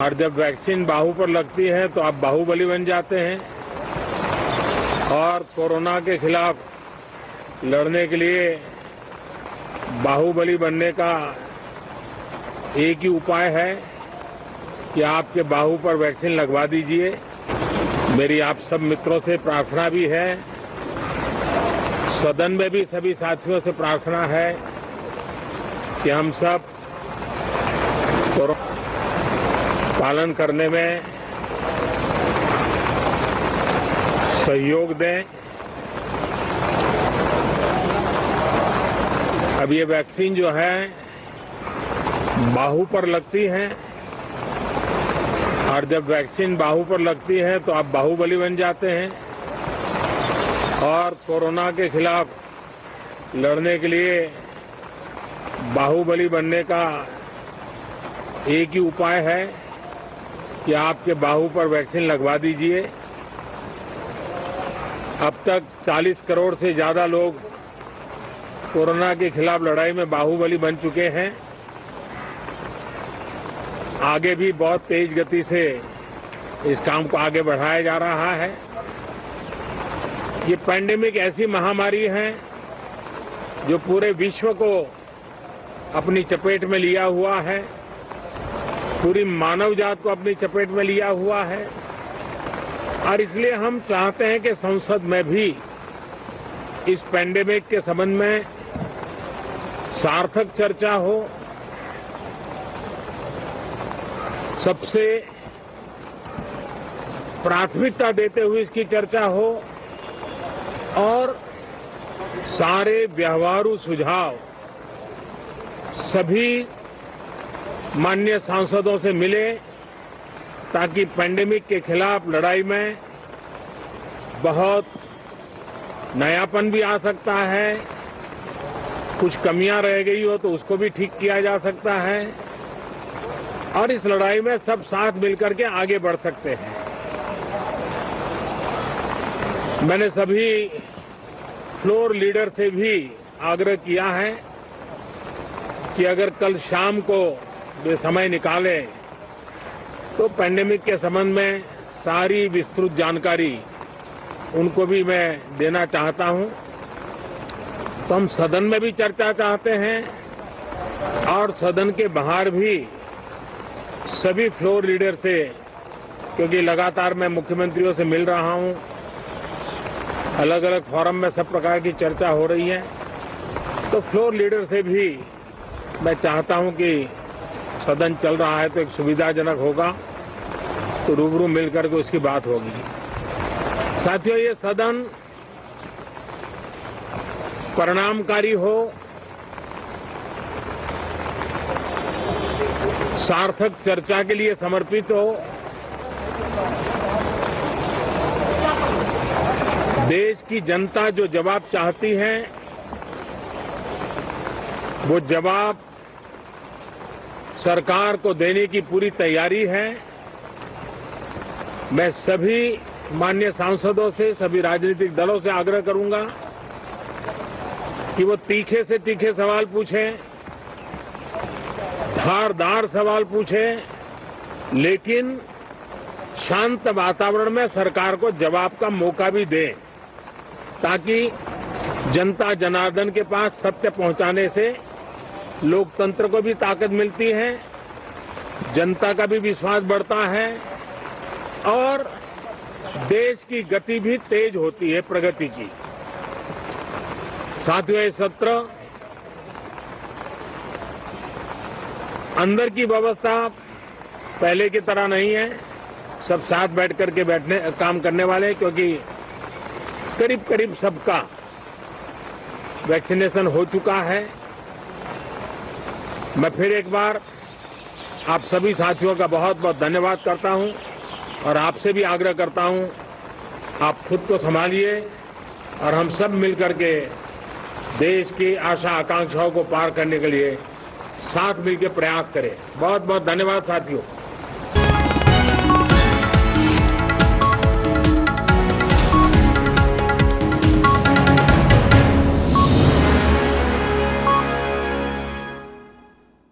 और जब वैक्सीन बाहु पर लगती है तो आप बाहुबली बन जाते हैं। और कोरोना के खिलाफ लड़ने के लिए बाहुबली बनने का एक ही उपाय है कि आपके बाहु पर वैक्सीन लगवा दीजिए। मेरी आप सब मित्रों से प्रार्थना भी है, सदन में भी सभी साथियों से प्रार्थना है कि हम सब कोरोना पालन करने में सहयोग दें। अब ये वैक्सीन जो है बाहु पर लगती है और जब वैक्सीन बाहु पर लगती है तो आप बाहुबली बन जाते हैं। और कोरोना के खिलाफ लड़ने के लिए बाहुबली बनने का एक ही उपाय है कि आपके बाहु पर वैक्सीन लगवा दीजिए। अब तक 40 करोड़ से ज्यादा लोग कोरोना के खिलाफ लड़ाई में बाहुबली बन चुके हैं। आगे भी बहुत तेज गति से इस काम को आगे बढ़ाया जा रहा है। ये पैंडेमिक ऐसी महामारी है जो पूरे विश्व को अपनी चपेट में लिया हुआ है, पूरी मानव जात को अपनी चपेट में लिया हुआ है। और इसलिए हम चाहते हैं कि संसद में भी इस पैंडेमिक के संबंध में सार्थक चर्चा हो, सबसे प्राथमिकता देते हुए इसकी चर्चा हो और सारे व्यवहारू सुझाव सभी माननीय सांसदों से मिले ताकि पैंडेमिक के खिलाफ लड़ाई में बहुत नयापन भी आ सकता है, कुछ कमियां रह गई हो तो उसको भी ठीक किया जा सकता है और इस लड़ाई में सब साथ मिलकर के आगे बढ़ सकते हैं। मैंने सभी फ्लोर लीडर से भी आग्रह किया है कि अगर कल शाम को वे समय निकाले तो पैंडेमिक के संबंध में सारी विस्तृत जानकारी उनको भी मैं देना चाहता हूं। तो हम सदन में भी चर्चा चाहते हैं और सदन के बाहर भी सभी फ्लोर लीडर से, क्योंकि लगातार मैं मुख्यमंत्रियों से मिल रहा हूं, अलग अलग फोरम में सब प्रकार की चर्चा हो रही है, तो फ्लोर लीडर से भी मैं चाहता हूं कि सदन चल रहा है तो एक सुविधाजनक होगा तो रूबरू मिलकर के उसकी बात होगी। साथियों, ये सदन परिणामकारी हो, सार्थक चर्चा के लिए समर्पित हो, देश की जनता जो जवाब चाहती है वो जवाब सरकार को देने की पूरी तैयारी है। मैं सभी माननीय सांसदों से, सभी राजनीतिक दलों से आग्रह करूंगा कि वो तीखे से तीखे सवाल पूछें, धारदार सवाल पूछें, लेकिन शांत वातावरण में सरकार को जवाब का मौका भी दें ताकि जनता जनार्दन के पास सत्य पहुंचाने से लोकतंत्र को भी ताकत मिलती है, जनता का भी विश्वास बढ़ता है और देश की गति भी तेज होती है प्रगति की। साथियों, ये सत्र अंदर की व्यवस्था पहले की तरह नहीं है, सब साथ बैठ करके काम करने वाले, क्योंकि करीब करीब सबका वैक्सीनेशन हो चुका है। मैं फिर एक बार आप सभी साथियों का बहुत बहुत धन्यवाद करता हूं और आपसे भी आग्रह करता हूं, आप खुद को संभालिए और हम सब मिलकर के देश की आशा आकांक्षाओं को पार करने के लिए साथ मिलकर प्रयास करें। बहुत बहुत धन्यवाद साथियों।